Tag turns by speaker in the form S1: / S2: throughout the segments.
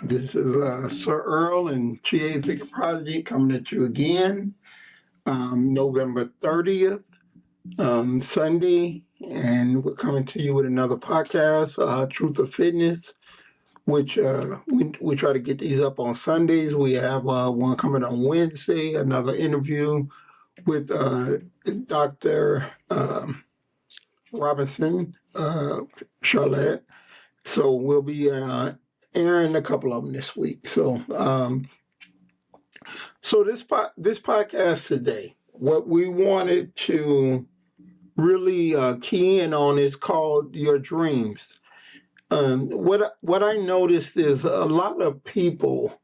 S1: This is Sir Earl and Chie Figure Prodigy coming at you again, November 30th, Sunday, and we're coming to you with another podcast, Truth of Fitness, which we try to get these up on Sundays. We have one coming on Wednesday, another interview with Dr. Robinson, Charlotte. So we'll be airing a couple of them this week. So this podcast today, what we wanted to really key in on is called your dreams. What I noticed is a lot of people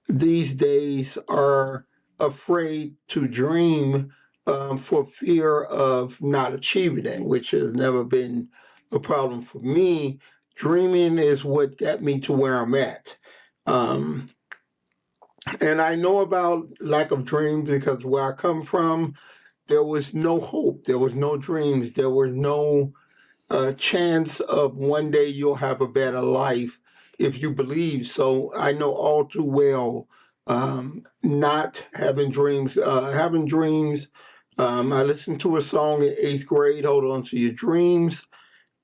S1: these days are afraid to dream for fear of not achieving it, which has never been a problem for me. Dreaming is what got me to where I'm at. And I know about lack of dreams because where I come from, there was no hope. There was no dreams. There was no chance of one day you'll have a better life if you believe. So I know all too well not having dreams. Having dreams. I listened to a song in 8th grade, Hold On to Your Dreams.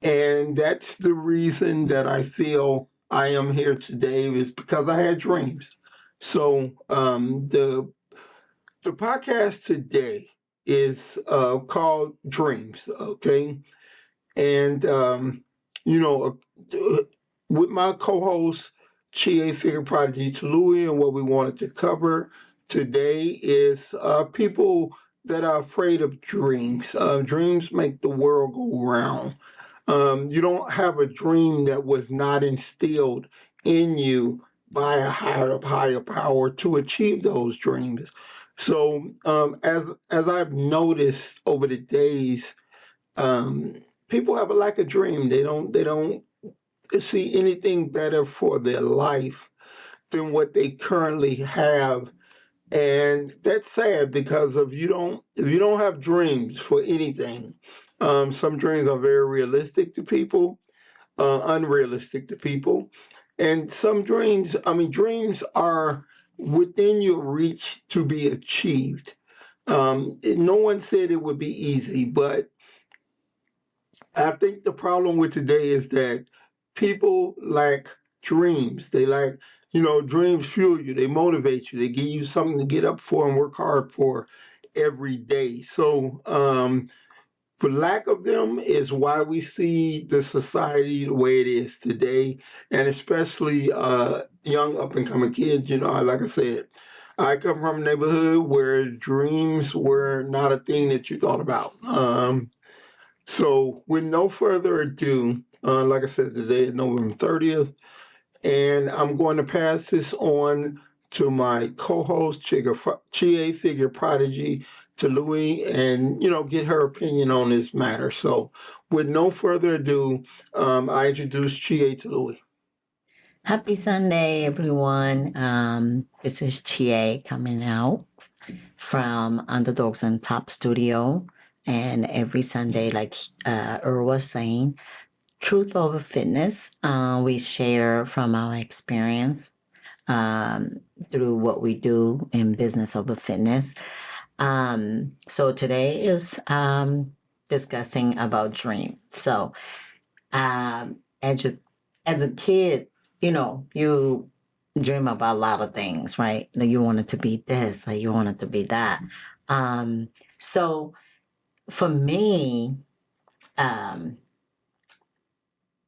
S1: And that's the reason that I feel I am here today is because I had dreams. So the podcast today is called Dreams, okay? And, with my co-host, Chie Figure Prodigy Louis, and what we wanted to cover today is people that are afraid of dreams. Dreams make the world go round. You don't have a dream that was not instilled in you by a higher power to achieve those dreams. So as I've noticed over the days, people have a lack of dream. They don't see anything better for their life than what they currently have. And that's sad because if you don't have dreams for anything, some dreams are very realistic to people, unrealistic to people. And some dreams are within your reach to be achieved. No one said it would be easy, but I think the problem with today is that people lack dreams. They lack, dreams fuel you, they motivate you, they give you something to get up for and work hard for every day. So, for lack of them is why we see the society the way it is today, and especially young up and coming kids. Like I said, I come from a neighborhood where dreams were not a thing that you thought about. So with no further ado, like I said, today is November 30th, and I'm going to pass this on to my co-host, Chie Figure Prodigy, to Louis, and get her opinion on this matter. So, with no further ado, I introduce Chie to Louis.
S2: Happy Sunday, everyone. This is Chie coming out from Underdogs on Top Studio, and every Sunday, like Earl was saying, Truth over Fitness. We share from our experience through what we do in Business Over Fitness. So today is discussing about dream. So as a kid, you dream about a lot of things, right? Like you want it to be this, like you want it to be that. So for me,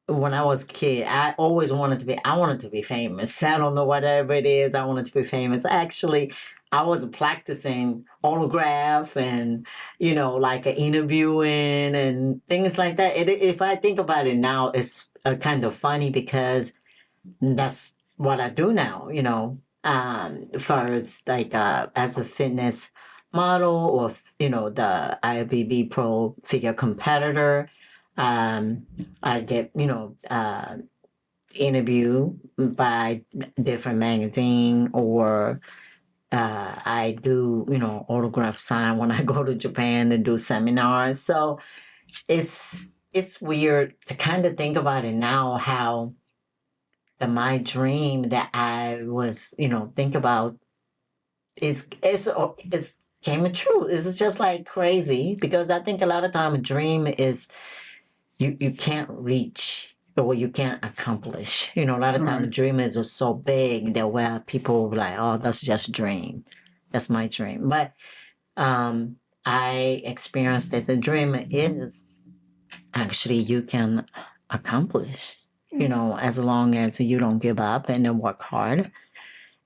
S2: when I was a kid, I wanted to be famous. I don't know whatever it is. I wanted to be famous. Actually, I was practicing autograph and, like interviewing and things like that. If I think about it now, it's kind of funny because that's what I do now, first like as a fitness model or, the IFBB Pro figure competitor. I get, interviewed by different magazine or I do, autograph sign when I go to Japan and do seminars. So it's it's weird to kind of think about it now, how my dream that I was, think about is came true. It's just like crazy, because I think a lot of time a dream is you can't reach or you can't accomplish. A lot of time a
S1: Right.
S2: dream is just so big that where people will be like, oh, that's just a dream. That's my dream. But I experienced that the dream is actually you can accomplish, as long as you don't give up and then work hard.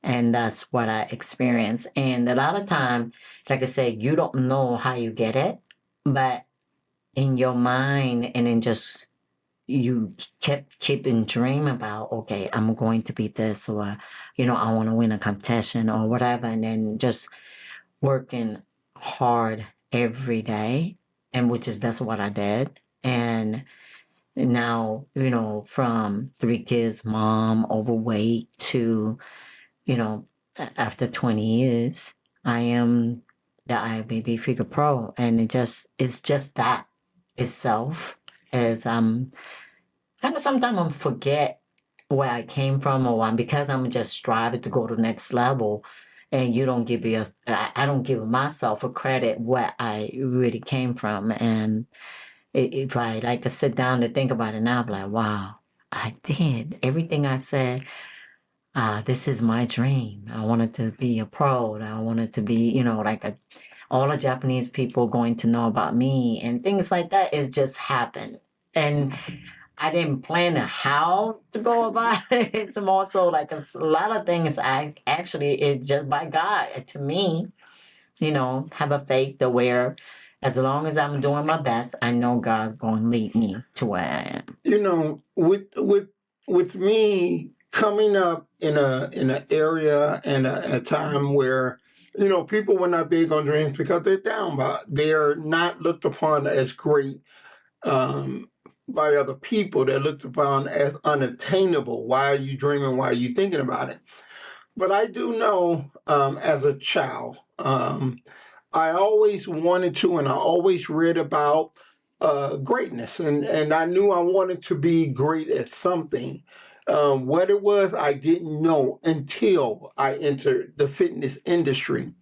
S2: And that's what I experienced. And a lot of time, like I said, you don't know how you get it, but in your mind, and then just you kept keeping dream about, okay, I'm going to be this, or I want to win a competition or whatever, and then just working hard every day, and that's what I did. And now, from 3 kids, mom, overweight, to, after 20 years, I am the IFBB Figure Pro. And it's just that itself is, kind of sometimes I forget where I came from, or because I'm just striving to go to the next level. And you don't give me I don't give myself a credit where I really came from. And if I like to sit down to think about it now, I'm like, wow, I did everything I said. This is my dream. I wanted to be a pro. I wanted to be, like all the Japanese people going to know about me and things like that. It just happened. And I didn't plan how to go about it. It's more so like a lot of things I actually, it's just by God to me, have a faith to where as long as I'm doing my best, I know God's going to lead me to where I am.
S1: With me coming up in an area and a time where people were not big on dreams because they're not looked upon as great by other people. They're looked upon as unattainable. Why are you dreaming? Why are you thinking about it? But I do know, as a child, I always wanted to, and I always read about greatness, and I knew I wanted to be great at something. What it was, I didn't know until I entered the fitness industry.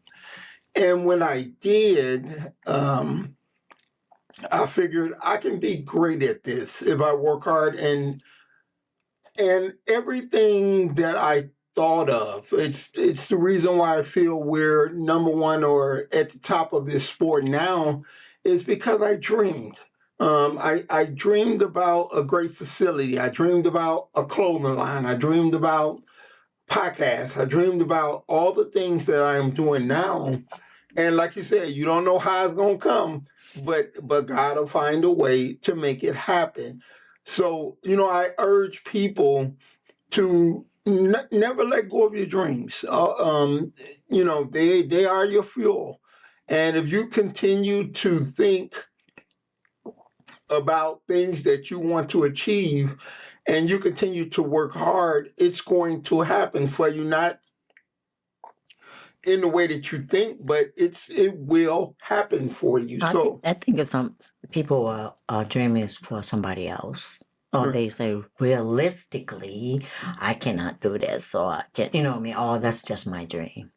S1: And when I did, I figured I can be great at this if I work hard, and everything that I thought of. It's the reason why I feel we're number one or at the top of this sport now, is because I dreamed. I dreamed about a great facility. I dreamed about a clothing line. I dreamed about podcasts. I dreamed about all the things that I am doing now. And like you said, you don't know how it's gonna come, but God will find a way to make it happen. So I urge people to never let go of your dreams. They are your fuel, and if you continue to think about things that you want to achieve, and you continue to work hard, it's going to happen for you. Not in the way that you think, but it will happen for you. So
S2: I think it's some people are dreaming is for somebody else. Or they say, realistically, I cannot do this, or I can, what I mean? Oh, that's just my dream.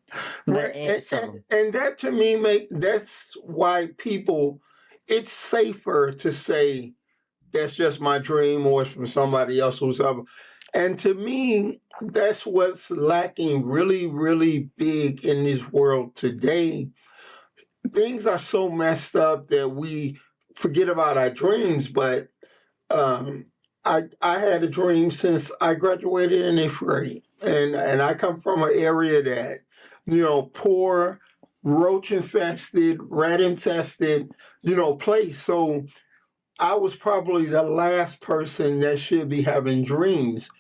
S1: right,
S2: But
S1: and that to me that's why people. It's safer to say that's just my dream, or it's from somebody else who's up. And to me, that's what's lacking really, really big in this world today. Things are so messed up that we forget about our dreams. But um, I had a dream since I graduated in 8th grade, and I come from an area that poor, roach infested, rat infested, place. So I was probably the last person that should be having dreams.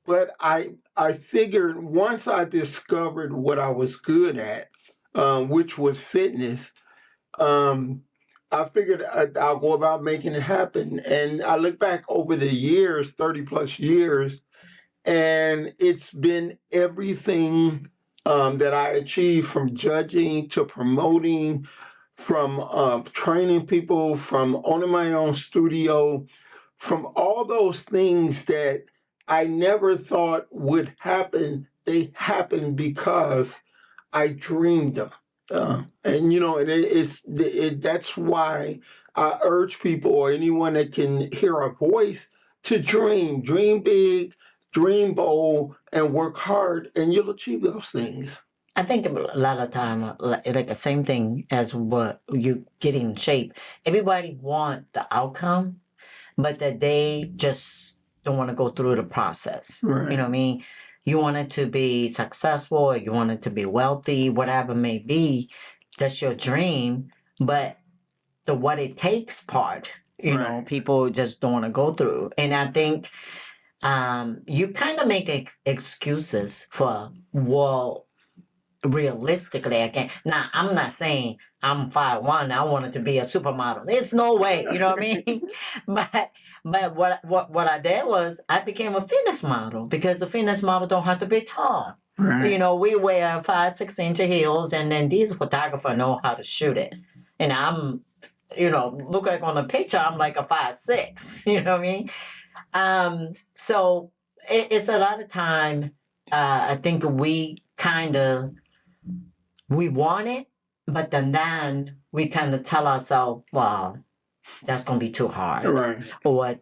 S1: But I figured once I discovered what I was good at, which was fitness, I figured I'll go about making it happen. And I look back over the years, 30 plus years, and it's been everything that I achieved, from judging to promoting from training people, from owning my own studio, from all those things that I never thought would happen. They happened because I dreamed them. And that's why I urge people or anyone that can hear a voice to dream big, dream bold, and work hard, and you'll achieve those things.
S2: I think a lot of time, like the same thing as what you get in shape. Everybody want the outcome, but that they just don't want to go through the process.
S1: Right.
S2: You know what I mean? You want it to be successful, or you want it to be wealthy, whatever it may be. That's your dream, but the what it takes part,
S1: Right.
S2: people just don't want to go through. And I think you kind of make excuses for, well, realistically, I can't. Now, I'm not saying I'm 5'1", I wanted to be a supermodel. There's no way, you know what I mean? but what I did was I became a fitness model, because the fitness model don't have to be tall.
S1: Right.
S2: We wear 5-6 inch heels, and then these photographers know how to shoot it. And I'm, look like on the picture, I'm like a 5'6", you know what I mean? So it's a lot of time. I think we want it, but then we kind of tell ourselves, well, that's going to be too hard.
S1: Right.
S2: Or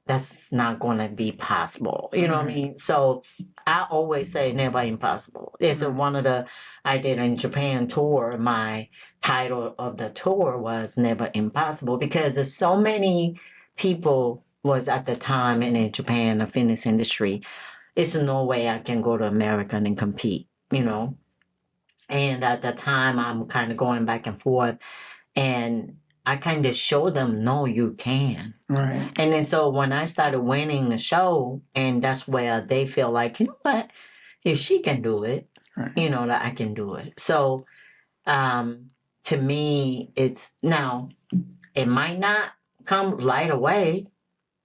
S2: that's not going to be possible. You know what I mean? So I always say never impossible. It's one of I did in Japan tour. My title of the tour was Never Impossible, because there's so many people was at the time in Japan, the fitness industry. It's no way I can go to America and compete, And at the time, I'm kind of going back and forth, and I kind of show them, no, you can.
S1: Right.
S2: And then so when I started winning the show, and that's where they feel like, you know what, if she can do it,
S1: Right.
S2: that I can do it. So to me, it's now, it might not come right away,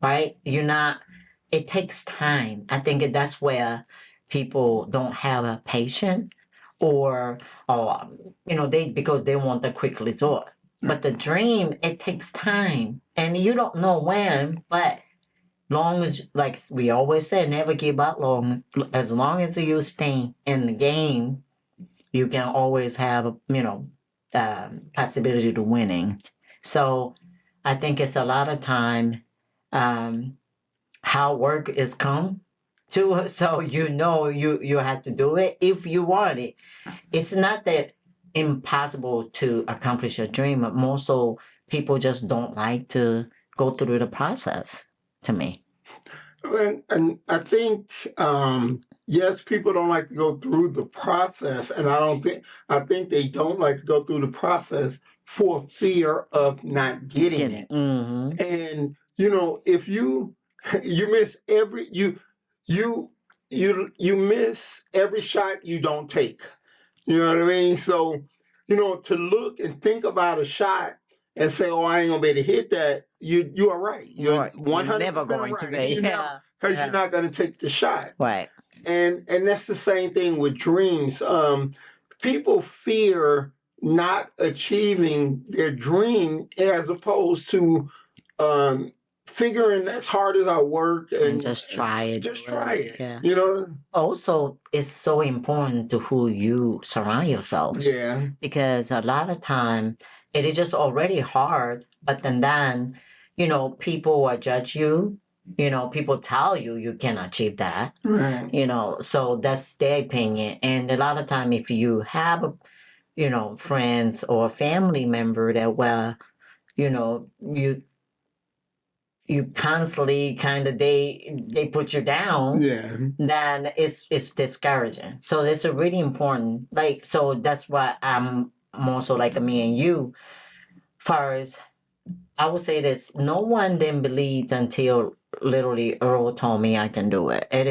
S2: right? It takes time. I think that's where people don't have a patience, or because they want the quick result. But the dream, it takes time, and you don't know when. But long as, like we always say, never give up. As long as you stay in the game, you can always have possibility to winning. So I think it's a lot of time. How work is come to, so you have to do it if you want it. It's not that impossible to accomplish a dream, but more so people just don't like to go through the process, to me.
S1: And I think yes, people don't like to go through the process, and I think they don't like to go through the process for fear of not getting it.
S2: Mm-hmm.
S1: And if you miss you miss every shot you don't take. You know what I mean? So, to look and think about a shot and say, "Oh, I ain't gonna be able to hit that," you are right. You're 100%
S2: never going to be.
S1: Because you're not going to take the shot.
S2: Right.
S1: And that's the same thing with dreams. People fear not achieving their dream, as opposed to figuring as hard as I work and
S2: just try it.
S1: Just try it.
S2: Yeah. Also, it's so important to who you surround yourself.
S1: Yeah.
S2: Because a lot of time it is just already hard, but then people will judge you. People tell you can achieve that.
S1: Right.
S2: So that's their opinion. And a lot of time, if you have friends or family member that, you constantly kind of they put you down, then it's discouraging. So it's a really important, so that's why I'm more so like me and you. First, I would say this: no one then believed until literally Earl told me I can do it. And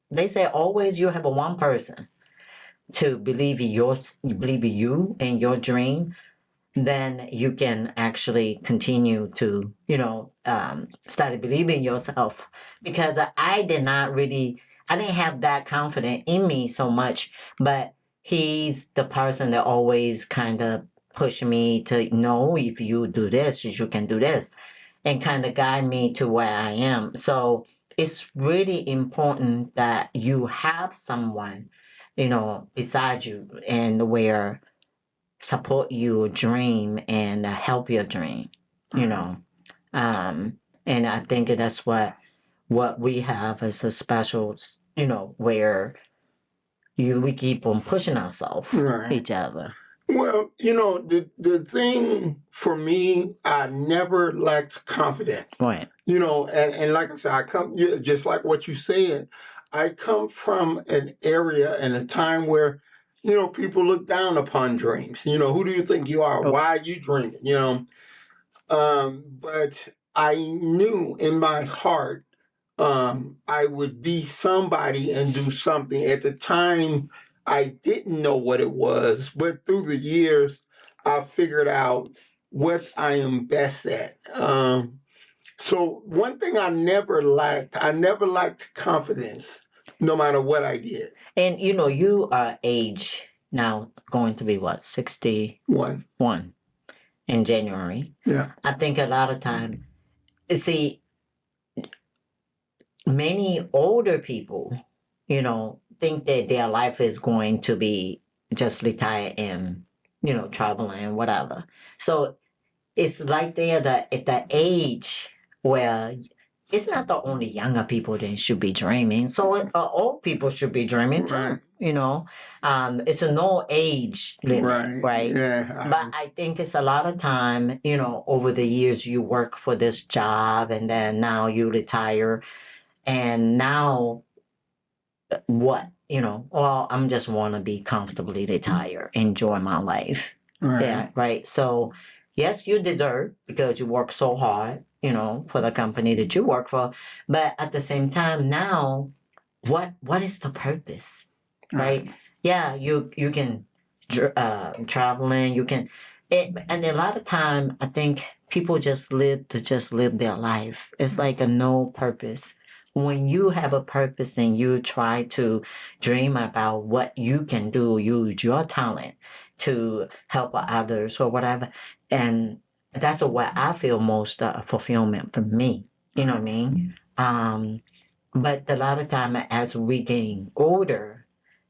S2: they say always you have one person to believe in you and your dream. Then you can actually continue to, start believing yourself. Because I didn't have that confidence in me so much. But he's the person that always kind of push me to know if you do this, you can do this, and kind of guide me to where I am. So it's really important that you have someone, beside you and where support your dream and help your dream, you know. And I think that's what we have as a special, where we keep on pushing ourselves, each other.
S1: Well, the thing for me, I never lacked confidence.
S2: Right.
S1: And like I said, just like what you said, I come from an area and a time where, people look down upon dreams. Who do you think you are? Why are you dreaming? But I knew in my heart I would be somebody and do something. At the time, I didn't know what it was, but through the years, I figured out what I am best at. So one thing I never lacked confidence, no matter what I did.
S2: And you are age now going to be what, 61 in January.
S1: Yeah.
S2: I think a lot of time, see, many older people, think that their life is going to be just retire and, traveling and whatever. So it's like they're at the age where it's not the only younger people that should be dreaming. So old people should be dreaming too.
S1: Right.
S2: It's a no age limit, right?
S1: Yeah.
S2: But I think it's a lot of time, over the years you work for this job and then now you retire. And now what? Well, I'm just want to be comfortably retired, enjoy my life.
S1: Right.
S2: Yeah, right. So yes, you deserve because you work so hard, for the company that you work for. But at the same time, now, what is the purpose, right? Yeah, you can traveling, you can, and a lot of time I think people just live their life. It's like a no purpose. When you have a purpose, then you try to dream about what you can do, use your talent to help others or whatever. And that's what I feel most fulfillment for me. You know what I mean? But a lot of time as we getting older,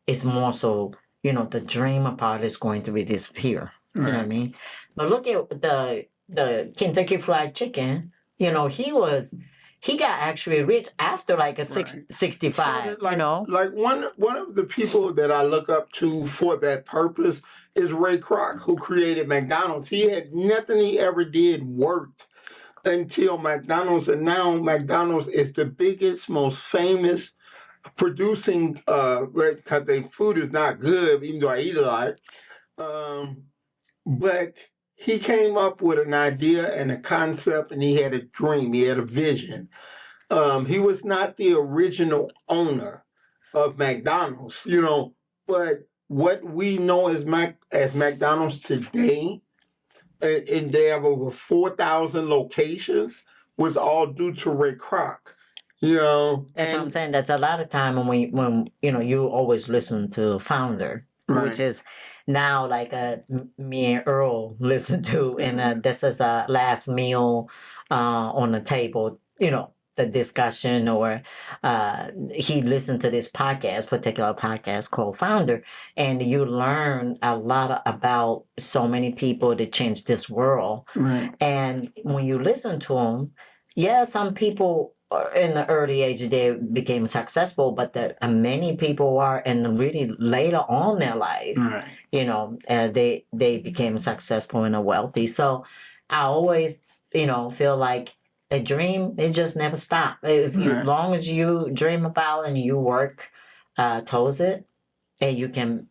S2: it's more so, the dream part is going to be disappear. You know what I mean? But look at the Kentucky Fried Chicken. He got actually rich after like a 65,
S1: Like one of the people that I look up to for that purpose is Ray Kroc, who created McDonald's. He had nothing he ever did worked until McDonald's, and now McDonald's is the biggest, most famous producing, because their food is not good, even though I eat a lot. But he came up with an idea and a concept, and he had a dream, he had a vision. He was not the original owner of McDonald's, but what we know as McDonald's today, and they have over 4,000 locations, was all due to Ray Kroc.
S2: That's what I'm saying. That's a lot of time when you always listen to founder, which is now like me and Earl listen to, and this is a last meal on the table. The discussion, or he listened to this particular podcast called Founder, and you learn a lot about so many people that changed this world.
S1: Right.
S2: And when you listen to them, some people in the early age they became successful, but many people are in really later on their life. Right. They became successful and wealthy. So I always feel like a dream, it just never stops. If you, as long as you dream about and you work towards it, and you can,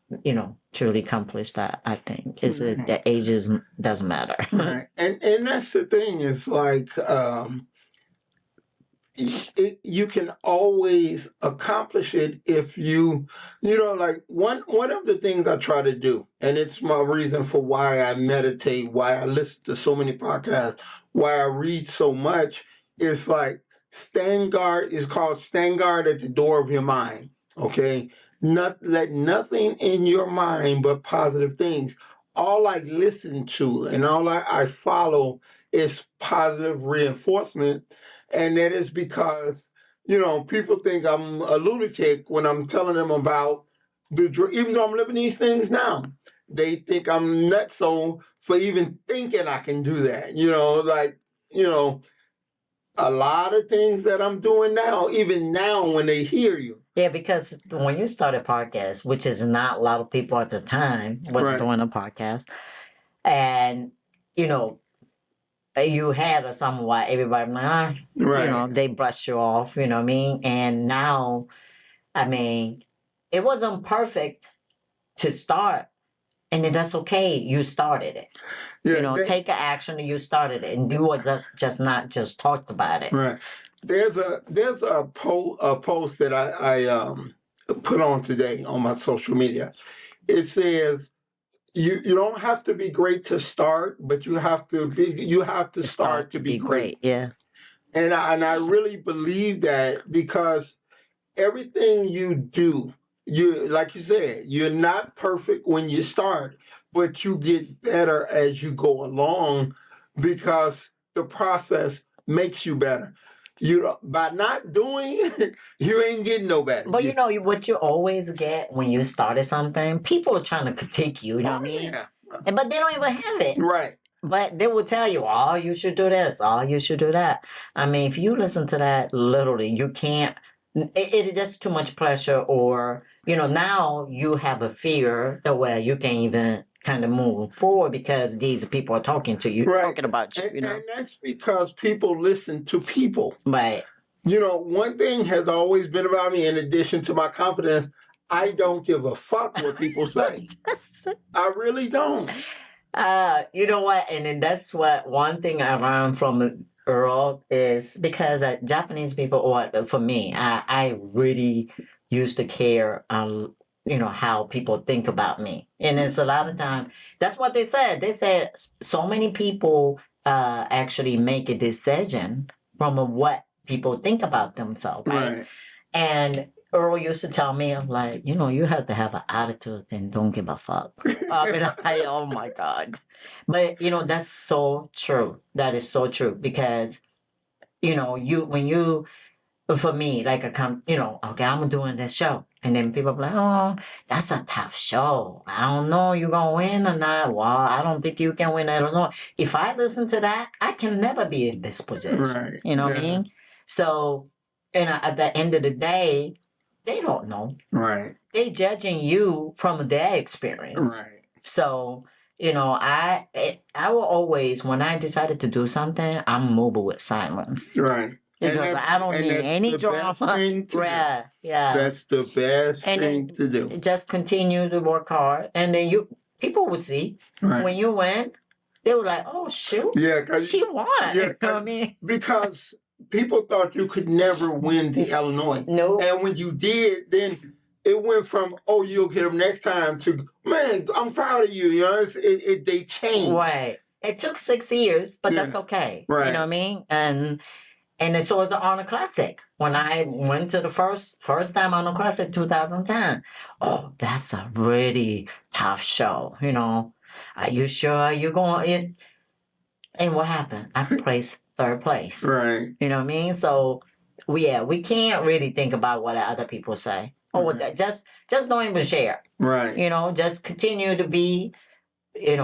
S2: truly accomplish that. I think the ages doesn't matter.
S1: Right. And that's the thing. Is like you can always accomplish it if like one of the things I try to do, and it's my reason for why I meditate, why I listen to so many podcasts, why I read so much, is like stand guard. It's called stand guard at the door of your mind. Okay, let nothing in your mind but positive things. All I listen to and all I follow is positive reinforcement. And that is because, people think I'm a lunatic when I'm telling them about even though I'm living these things now. They think I'm nuts for even thinking I can do that. You know, a lot of things that I'm doing now, even now when they hear you.
S2: Yeah, because when you started podcast, which is not a lot of people at the time was
S1: Right.
S2: doing a podcast, and you know, you had or somewhat everybody,
S1: Right.
S2: they brush you off, you know what I mean? And now, I mean, it wasn't perfect to start, and then that's okay. You started it.
S1: Yeah.
S2: Take an action. You started it, and you were just not just talked about it.
S1: Right. There's a post that I put on today on my social media. It says you don't have to be great to start, but you have to start to be great.
S2: Yeah.
S1: And I really believe that because everything you do, like you said, you're not perfect when you start, but you get better as you go along because the process makes you better. By not doing, you ain't getting no better.
S2: But what you always get when you started something, people are trying to critique you. You know what I mean?
S1: Yeah.
S2: But they don't even have it.
S1: Right.
S2: But they will tell you, oh, you should do this. Oh, you should do that. I mean, if you listen to that, literally, you can't. It is too much pressure, or now you have a fear that where you can't even kind of move forward because these people are talking to you,
S1: Right.
S2: talking about you.
S1: And that's because people listen to people.
S2: Right.
S1: One thing has always been about me, in addition to my confidence, I don't give a fuck what people say. I really don't.
S2: You know what? And then that's what one thing I learned from Earl is because Japanese people, or for me, I really used to care how people think about me. And it's a lot of time, that's what they said. They said so many people actually make a decision from what people think about themselves, right? And Earl used to tell me, I'm like, you have to have an attitude and don't give a fuck. I mean, oh my God. But, that's so true. That is so true because, for me, like okay, I'm doing this show. And then people be like, oh, that's a tough show. I don't know, you going to win or not. Well, I don't think you can win. I don't know. If I listen to that, I can never be in this position.
S1: Right.
S2: You know what I mean? So, at the end of the day, they don't know.
S1: Right.
S2: They judging you from their experience.
S1: Right.
S2: So, I will always, when I decided to do something, I'm mobile with silence.
S1: Right.
S2: Because I don't need any drama. Yeah.
S1: That's the best thing to do.
S2: Just continue to work hard. And then people will see when you win, they were like, oh, shoot.
S1: Yeah.
S2: She won.
S1: Yeah, I mean? Because people thought you could never win the Illinois.
S2: No.
S1: And when you did, then it went from, oh, you'll get them next time to, man, I'm proud of you. They changed.
S2: Right. It took 6 years, but that's okay.
S1: Right.
S2: You know what I mean? And so it's an Honor Classic. When I went to the first time Honor Classic, 2010, oh, that's a really tough show. Are you sure you're going in? And what happened? I placed third place.
S1: Right.
S2: You know what I mean? So, we can't really think about what other people say. Oh, just don't even share.
S1: Right.
S2: Just continue to be,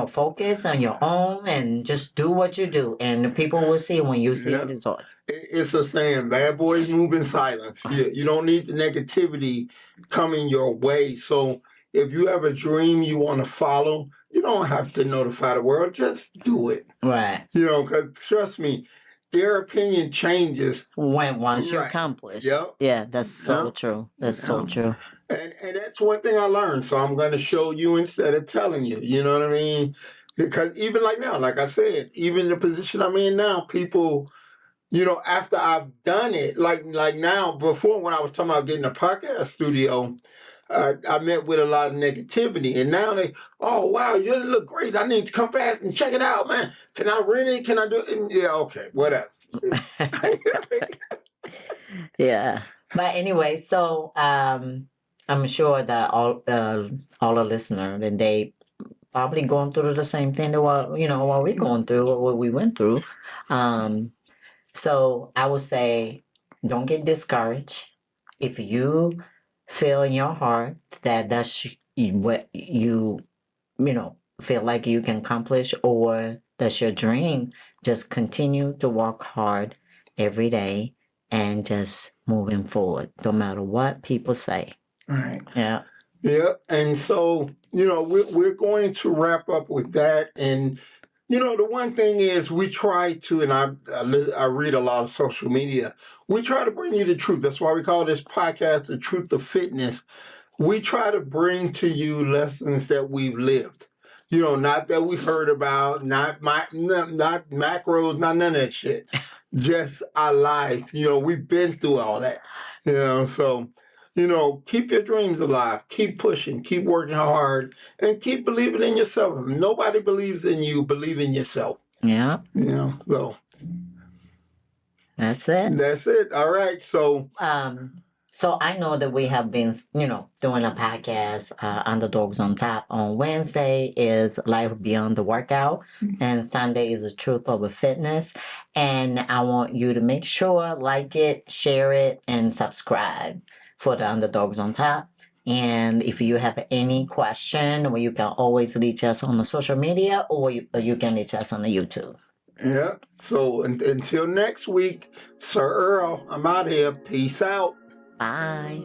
S2: focus on your own and just do what you do. And the people will see when you see the results.
S1: It's a saying, bad boys move in silence. You don't need the negativity coming your way. So if you have a dream you want to follow, you don't have to notify the world. Just do it.
S2: Right.
S1: Because trust me, their opinion changes
S2: once you accomplish.
S1: Yep.
S2: Yeah, that's so true. That's so true.
S1: And that's one thing I learned. So I'm going to show you instead of telling you. You know what I mean? Because even like now, like I said, even the position I'm in now, people, after I've done it, like now, before when I was talking about getting a podcast studio, I met with a lot of negativity. And now they, oh, wow, you look great. I need to come back and check it out, man. Can I rent it? Can I do it? And yeah, okay, whatever.
S2: Yeah. But anyway, so I'm sure that all the listeners, and they probably going through the same thing that what we going through, what we went through. So I would say, don't get discouraged. If you feel in your heart that what feel like you can accomplish, or that's your dream, just continue to work hard every day and just moving forward, no matter what people say.
S1: Right.
S2: Yeah.
S1: Yeah. And so, we're going to wrap up with that. And, the one thing is we try to, and I read a lot of social media, we try to bring you the truth. That's why we call this podcast The Truth of Fitness. We try to bring to you lessons that we've lived. Not that we heard about, not macros, not none of that shit. Just our life. We've been through all that. So, keep your dreams alive. Keep pushing. Keep working hard. And keep believing in yourself. If nobody believes in you, believe in yourself.
S2: Yeah.
S1: So.
S2: That's it.
S1: That's it. All right. So.
S2: So I know that we have been, doing a podcast, Underdogs on Top. On Wednesday is Life Beyond the Workout, and Sunday is the Truth Over Fitness. And I want you to make sure, like it, share it, and subscribe for the Underdogs on Top. And if you have any question, well, you can always reach us on the social media, or you can reach us on the YouTube.
S1: Yeah. So until next week, Sir Earl, I'm out here. Peace out.
S2: Bye.